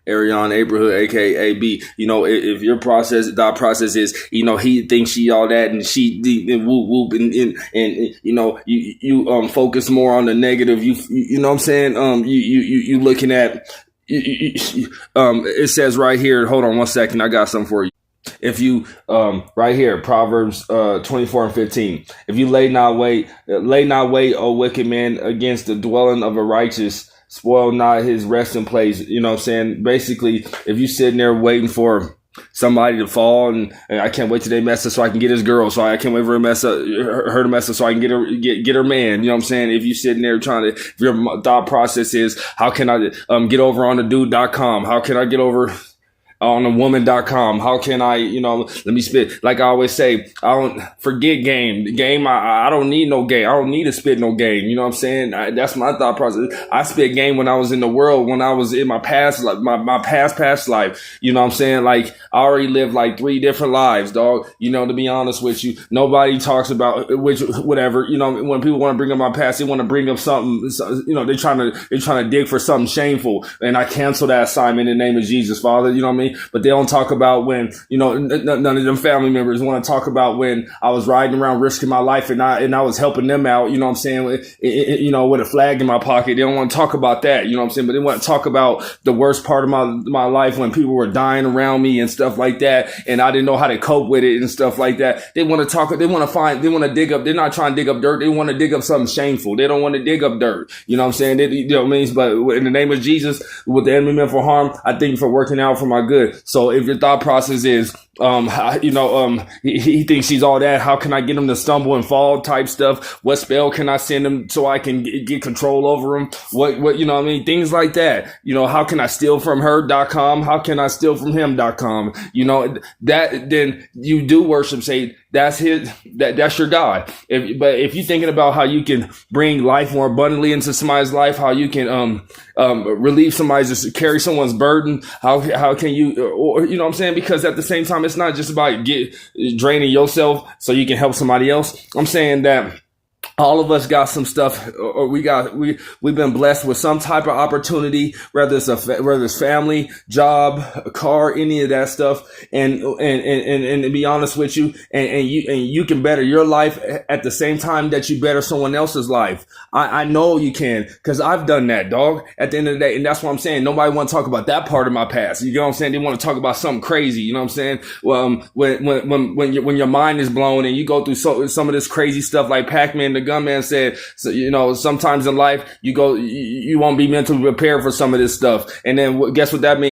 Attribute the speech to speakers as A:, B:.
A: Ariana Abraham, aka AB. If your thought process is, he thinks she all that and she whoop whoop and you focus more on the negative. You know what I'm saying? You looking at. It says right here. Hold on one second. I got something for you. If you right here, Proverbs 24:15. If you lay not wait, O wicked man, against the dwelling of a righteous, spoil not his resting place. You know what I'm saying? Basically, if you sitting there waiting for somebody to fall, and I can't wait till they mess up so I can get his girl, so I can't wait for her to mess up so I can get her man. You know what I'm saying? If you sitting there if your thought process is, how can I get over on the dude.com? How can I get over on a woman.com? How can I, let me spit. Like I always say, I don't forget game. I don't need no game. I don't need to spit no game. You know what I'm saying? That's my thought process. I spit game when I was in the world, when I was in my past, like my past life. You know what I'm saying? Like I already lived like 3 different lives, dog. To be honest with you, nobody talks about whatever, when people want to bring up my past, they want to bring up something, they're trying to dig for something shameful. And I cancel that assignment in the name of Jesus, Father. You know what I mean? But they don't talk about when, none of them family members want to talk about when I was riding around risking my life and I was helping them out, you know what I'm saying, with a flag in my pocket. They don't want to talk about that, you know what I'm saying, but they want to talk about the worst part of my life when people were dying around me and stuff like that, and I didn't know how to cope with it and stuff like that. They want to dig up, they're not trying to dig up dirt, they want to dig up something shameful. They don't want to dig up dirt, you know what I'm saying? You know what I mean? But in the name of Jesus, with the enemy meant for harm, I thank you for working out for my good. So if your thought process is, he thinks she's all that, how can I get him to stumble and fall type stuff? What spell can I send him so I can get control over him? What, you know what I mean? Things like that. How can I steal from her.com? How can I steal from him.com? That then you do worship, say that's that's your God. But if you're thinking about how you can bring life more abundantly into somebody's life, how you can, relieve somebody's, carry someone's burden, how can you, or, you know what I'm saying? Because at the same time, it's not just about draining yourself so you can help somebody else. I'm saying that all of us got some stuff, or we've been blessed with some type of opportunity, whether it's family, job, a car, any of that stuff. And to be honest with you, and you can better your life at the same time that you better someone else's life. I know you can, because I've done that, dog, at the end of the day. And that's what I'm saying. Nobody want to talk about that part of my past. You know what I'm saying? They want to talk about something crazy. You know what I'm saying? Well, when your mind is blown and you go through some of this crazy stuff, like Pac-Man, the gunman said, so, sometimes in life you won't be mentally prepared for some of this stuff. And then guess what that means?